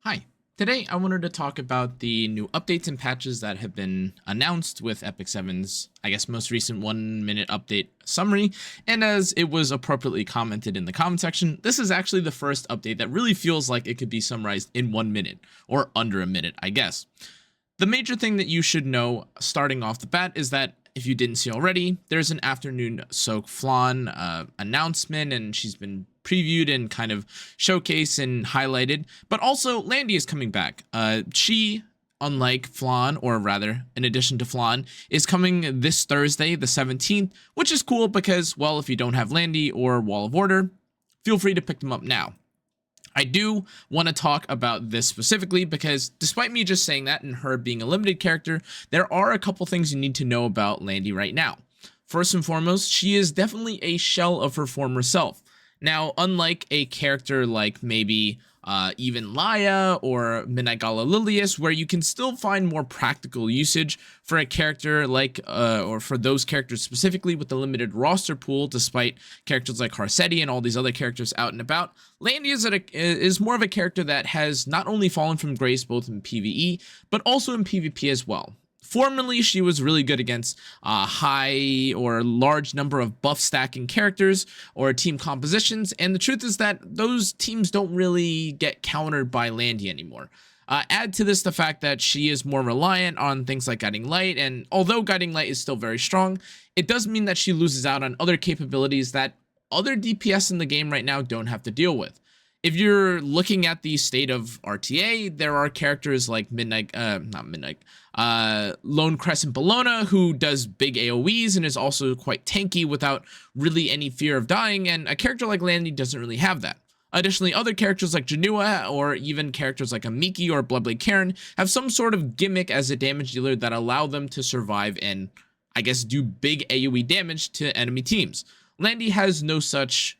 Hi. Today I wanted to talk about the new updates and patches that have been announced with epicseven's, I guess, most recent 1-minute update summary. And as it was appropriately commented in the comment section, this is actually the first update that really feels like it could be summarized in 1 minute, or under a minute, I guess. The major thing that you should know starting off the bat is that if you didn't see already, there's an afternoon soak Flan announcement, and she's been previewed and kind of showcased and highlighted. But also, Landy is coming back. She, unlike Flan, or rather, in addition to Flan, is coming this Thursday, the 17th, which is cool because, well, if you don't have Landy or Wall of Order, feel free to pick them up now. I do want to talk about this specifically because despite me just saying that and her being a limited character, there are a couple things you need to know about Landy right now. First and foremost, she is definitely a shell of her former self. Now, unlike a character like maybe even Laya or Midnight Gala Lilius, where you can still find more practical usage for a character like, or for those characters specifically with the limited roster pool, despite characters like Harsetti and all these other characters out and about, Landy is more of a character that has not only fallen from grace both in PvE, but also in PvP as well. Formerly, she was really good against high or large number of buff stacking characters or team compositions, and the truth is that those teams don't really get countered by Landy anymore. Add to this the fact that she is more reliant on things like Guiding Light, and although Guiding Light is still very strong, it does mean that she loses out on other capabilities that other DPS in the game right now don't have to deal with. If you're looking at the state of RTA, there are characters like Lone Crescent Bellona, who does big AoEs and is also quite tanky without really any fear of dying, and a character like Landy doesn't really have that. Additionally, other characters like Cannaaaa or even characters like Amiki or Bloodblade Karen have some sort of gimmick as a damage dealer that allow them to survive and, I guess, do big AoE damage to enemy teams. Landy has no such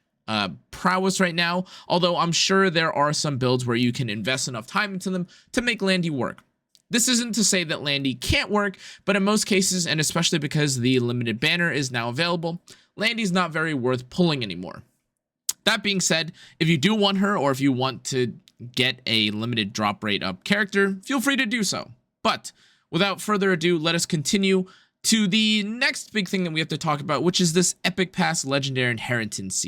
prowess right now, although I'm sure there are some builds where you can invest enough time into them to make Landy work. This isn't to say that Landy can't work, but in most cases, and especially because the limited banner is now available, Landy's not very worth pulling anymore. That being said, if you do want her, or if you want to get a limited drop rate up character, feel free to do so. But without further ado, let us continue to the next big thing that we have to talk about, which is this Epic Pass Legendary Inheritance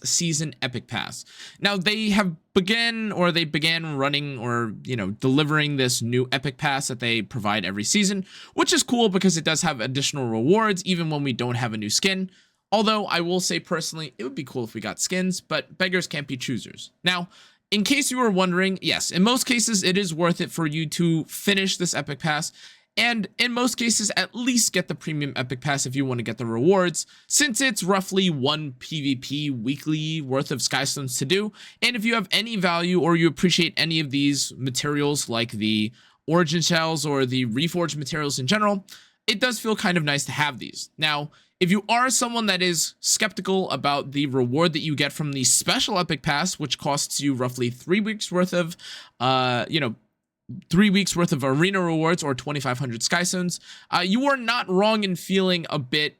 Season Epic Pass. Now, they began running or, delivering this new Epic Pass that they provide every season, which is cool because it does have additional rewards even when we don't have a new skin. Although, I will say personally, it would be cool if we got skins, but beggars can't be choosers. Now, in case you were wondering, yes, in most cases, it is worth it for you to finish this Epic Pass, and in most cases, at least get the Premium Epic Pass if you want to get the rewards, since it's roughly 1 PvP weekly worth of Skystones to do, and if you have any value or you appreciate any of these materials, like the Origin Shells or the Reforged materials in general, it does feel kind of nice to have these. Now, if you are someone that is skeptical about the reward that you get from the special Epic Pass, which costs you roughly 3 weeks worth of, 3 weeks worth of arena rewards or 2,500 Skystones, you are not wrong in feeling a bit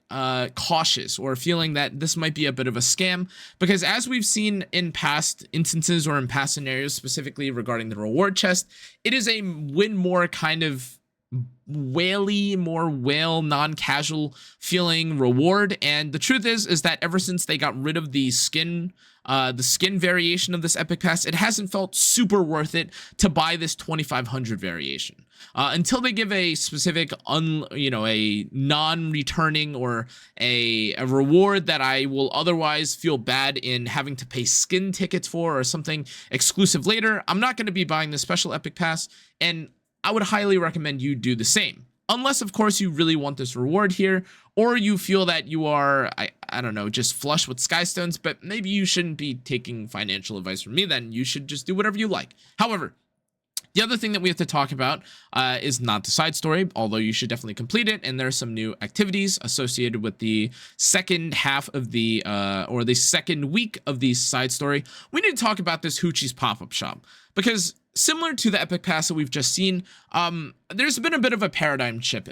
cautious or feeling that this might be a bit of a scam, because as we've seen in past instances or in past scenarios, specifically regarding the reward chest, it is a win more kind of more whale non-casual feeling reward, and the truth is that ever since they got rid of the skin variation of this Epic Pass, it hasn't felt super worth it to buy this 2,500 variation until they give a specific a non-returning or a reward that I will otherwise feel bad in having to pay skin tickets for or something exclusive later. I'm not going to be buying the special Epic Pass, and I would highly recommend you do the same. Unless, of course, you really want this reward here, or you feel that you are, I don't know, just flush with Skystones, but maybe you shouldn't be taking financial advice from me then. You should just do whatever you like. However, the other thing that we have to talk about is not the side story, although you should definitely complete it, and there are some new activities associated with the second half of the, or the second week of the side story. We need to talk about this Hoochie's pop-up shop, because similar to the Epic Pass that we've just seen, there's been a bit of a paradigm shift,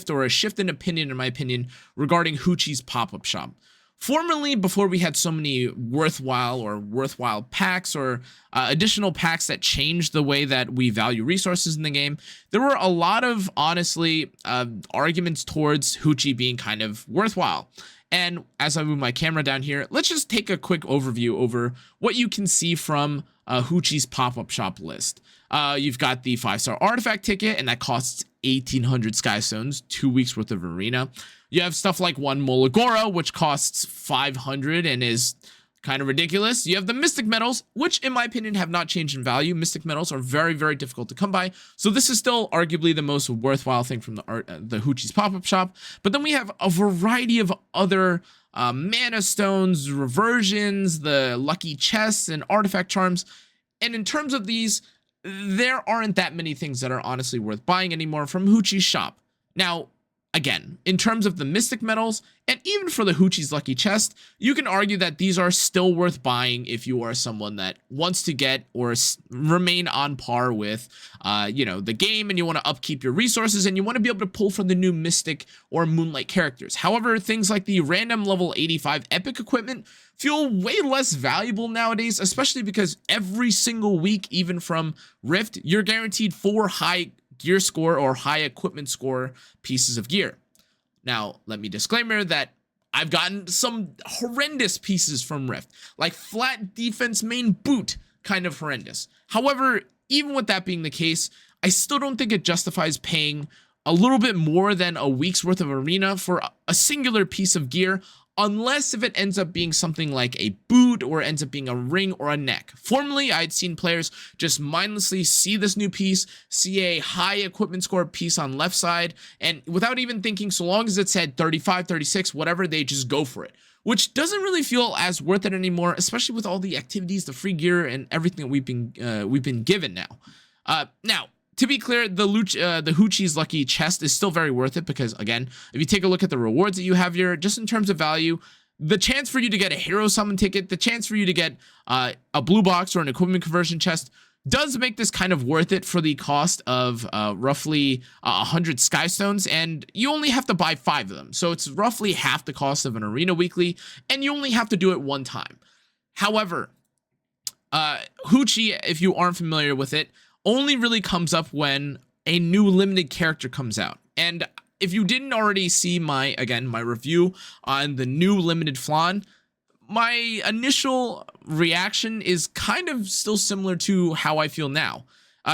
or a shift in opinion, in my opinion, regarding Hoochie's pop-up shop. Formerly, before we had so many worthwhile packs or additional packs that changed the way that we value resources in the game, there were a lot of, honestly, arguments towards Hoochie being kind of worthwhile. And as I move my camera down here, let's just take a quick overview over what you can see from Hoochie's pop-up shop list. You've got the 5-star artifact ticket, and that costs 1,800 Sky Stones, 2 weeks worth of arena. You have stuff like 1 Molagora, which costs 500 and is kind of ridiculous. You have the Mystic Metals, which in my opinion have not changed in value. Mystic Metals are very, very difficult to come by. So this is still arguably the most worthwhile thing from the Hoochie's pop-up shop. But then we have a variety of other mana stones, reversions, the lucky chests, and artifact charms. And in terms of these, there aren't that many things that are honestly worth buying anymore from Hoochie's shop. Now, again, in terms of the Mystic Metals, and even for the Hoochie's Lucky Chest, you can argue that these are still worth buying if you are someone that wants to get or remain on par with, the game, and you want to upkeep your resources, and you want to be able to pull from the new Mystic or Moonlight characters. However, things like the random level 85 epic equipment feel way less valuable nowadays, especially because every single week, even from Rift, you're guaranteed 4 high gear score or high equipment score pieces of gear. Now, let me disclaimer that I've gotten some horrendous pieces from Rift, like flat defense main boot, kind of horrendous. However, even with that being the case, I still don't think it justifies paying a little bit more than a week's worth of arena for a singular piece of gear, unless if it ends up being something like a boot or ends up being a ring or a neck. Formerly, I'd seen players just mindlessly see this new piece, see a high equipment score piece on left side, and without even thinking, so long as it said 35, 36, whatever, they just go for it, which doesn't really feel as worth it anymore, especially with all the activities, the free gear, and everything that we've been given now. Now, to be clear, the Hoochie's Lucky Chest is still very worth it because, again, if you take a look at the rewards that you have here, just in terms of value, the chance for you to get a Hero Summon ticket, the chance for you to get a blue box or an equipment conversion chest does make this kind of worth it for the cost of roughly 100 Sky Stones, and you only have to buy 5 of them. So it's roughly half the cost of an Arena Weekly, and you only have to do it one time. However, Hoochie, if you aren't familiar with it, only really comes up when a new limited character comes out. And if you didn't already see my review on the new limited Flan, my initial reaction is kind of still similar to how I feel now.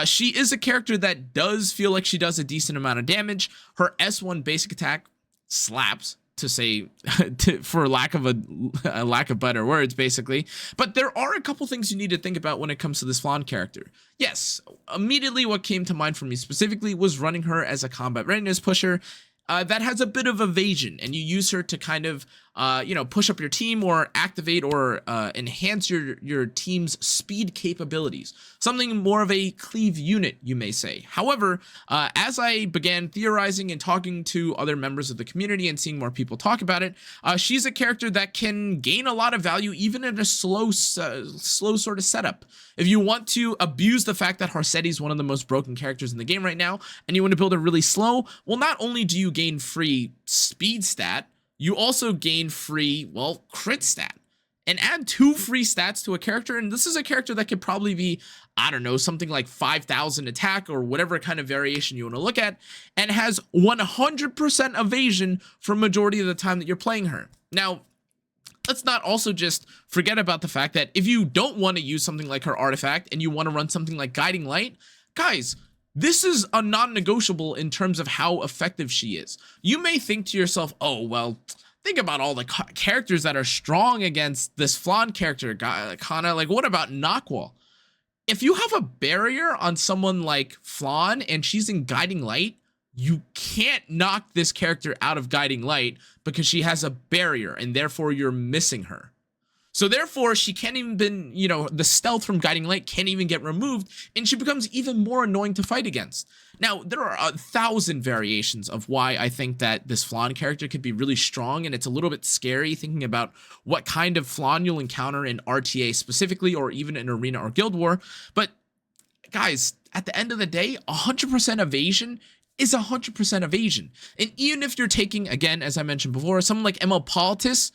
She is a character that does feel like she does a decent amount of damage. Her S1 basic attack slaps, to say, for lack of better words, basically. But there are a couple things you need to think about when it comes to this Flan character. Yes, immediately what came to mind for me specifically was running her as a combat readiness pusher that has a bit of evasion, and you use her to kind of push up your team or activate or enhance your team's speed capabilities. Something more of a cleave unit, you may say. However, as I began theorizing and talking to other members of the community and seeing more people talk about it, she's a character that can gain a lot of value even in a slow sort of setup. If you want to abuse the fact that Harsetti is one of the most broken characters in the game right now, and you want to build her really slow, well, not only do you gain free speed stat, you also gain free, crit stat. And add 2 free stats to a character, and this is a character that could probably be, I don't know, something like 5,000 attack or whatever kind of variation you want to look at, and has 100% evasion for majority of the time that you're playing her. Now, let's not also just forget about the fact that if you don't want to use something like her artifact and you want to run something like Guiding Light, guys, this is a non-negotiable in terms of how effective she is. You may think to yourself, oh, well, think about all the characters that are strong against this Flan character, cannaaaa, like what about Nockwall? If you have a barrier on someone like Flan and she's in Guiding Light, you can't knock this character out of Guiding Light because she has a barrier and therefore you're missing her. So therefore, she can't even the stealth from Guiding Light can't even get removed, and she becomes even more annoying to fight against. Now, there are 1,000 variations of why I think that this Flan character could be really strong, and it's a little bit scary thinking about what kind of Flan you'll encounter in RTA specifically, or even in Arena or Guild War. But guys, at the end of the day, 100% evasion is 100% evasion. And even if you're taking, again, as I mentioned before, someone like ML Politis,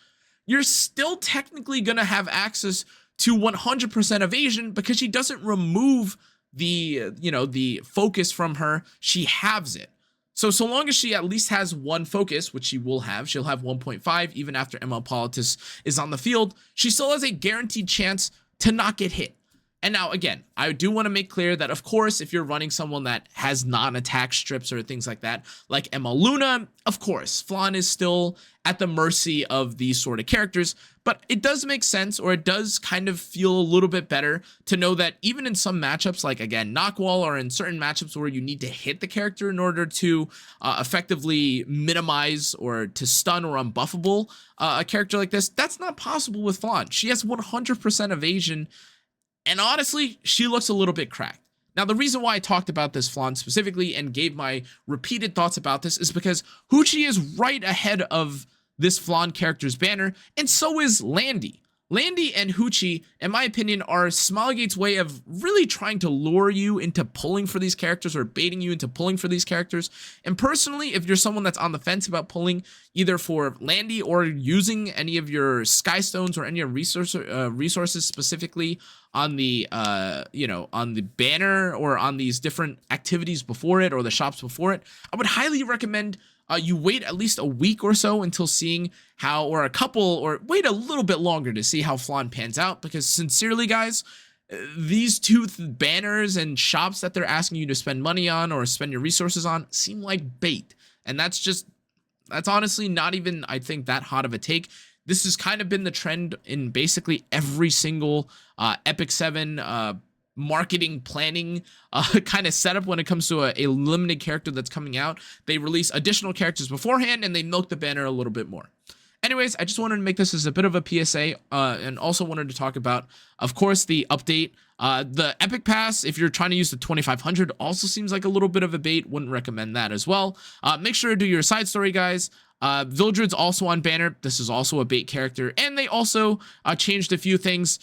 you're still technically going to have access to 100% evasion because she doesn't remove the, the focus from her. She halves it. So long as she at least has one focus, which she will have, she'll have 1.5 even after ML Politis is on the field, she still has a guaranteed chance to not get hit. And now, again, I do want to make clear that, of course, if you're running someone that has non-attack strips or things like that, like ML Luna, of course, Flan is still at the mercy of these sort of characters. But it does make sense, or it does kind of feel a little bit better to know that even in some matchups, like, again, Knockwall, or in certain matchups where you need to hit the character in order to effectively minimize or to stun or unbuffable a character like this, that's not possible with Flan. She has 100% evasion. And honestly, she looks a little bit cracked. Now, the reason why I talked about this Flan specifically and gave my repeated thoughts about this is because Hoochie is right ahead of this Flan character's banner, and so is Landy. Landy and Hoochie, in my opinion, are Smilegate's way of really trying to lure you into pulling for these characters, or baiting you into pulling for these characters. And personally, if you're someone that's on the fence about pulling either for Landy or using any of your Sky Stones or any of your resources specifically on the on the banner or on these different activities before it or the shops before it, I would highly recommend you wait at least a week or so until seeing how, or a couple, or wait a little bit longer to see how Flan pans out. Because sincerely, guys, these two banners and shops that they're asking you to spend money on or spend your resources on seem like bait. And that's honestly not even, I think, that hot of a take. This has kind of been the trend in basically every single epicseven marketing planning kind of setup when it comes to a limited character that's coming out. They release additional characters beforehand and they milk the banner a little bit more. Anyways, I just wanted to make this as a bit of a PSA, and also wanted to talk about, of course, the update. The Epic Pass, if you're trying to use the 2500, also seems like a little bit of a bait. Wouldn't recommend that as well. Make sure to do your side story, guys. Vildred's also on banner. This is also a bait character, and they also changed a few things.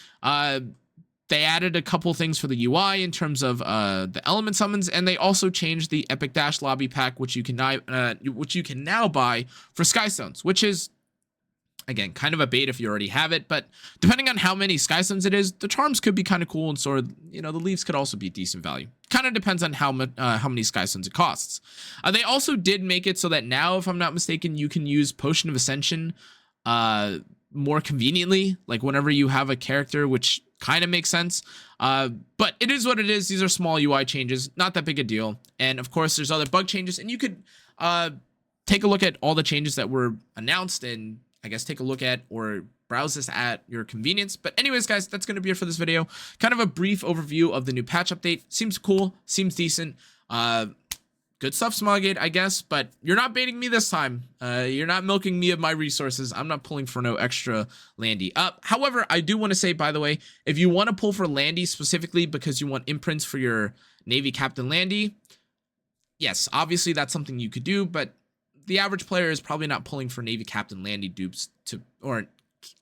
They added a couple things for the UI in terms of the element summons, and they also changed the Epic Dash lobby pack, which you can now buy for Sky Stones, which is, again, kind of a bait if you already have it. But depending on how many Sky Stones it is, the charms could be kind of cool, and sort of, the leaves could also be decent value. Kind of depends on how many Sky Stones it costs. They also did make it so that now, if I'm not mistaken, you can use Potion of Ascension more conveniently, like whenever you have a character, which kind of makes sense. But it is what it is. These are small UI changes, not that big a deal. And of course, there's other bug changes, and you could take a look at all the changes that were announced, and I guess take a look at or browse this at your convenience. But anyways, guys, that's going to be it for this video. Kind of a brief overview of the new patch update. Seems cool, seems decent. Good stuff, Smilegate, I guess, but you're not baiting me this time. You're not milking me of my resources. I'm not pulling for no extra Landy. However, I do want to say, by the way, if you want to pull for Landy specifically because you want imprints for your Navy Captain Landy, yes, obviously that's something you could do, but the average player is probably not pulling for Navy Captain Landy dupes or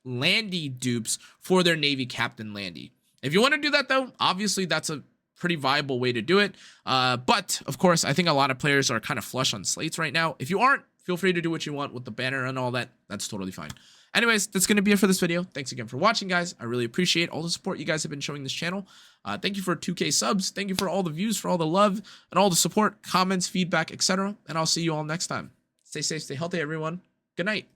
Landy dupes for their Navy Captain Landy. If you want to do that, though, obviously that's a pretty viable way to do it. But of course, I think a lot of players are kind of flush on slates right now. If you aren't, feel free to do what you want with the banner and all that. That's totally fine. Anyways, that's going to be it for this video. Thanks again for watching, guys. I really appreciate all the support you guys have been showing this channel. Thank you for 2K subs. Thank you for all the views, for all the love, and all the support, comments, feedback, etc. And I'll see you all next time. Stay safe, stay healthy, everyone. Good night.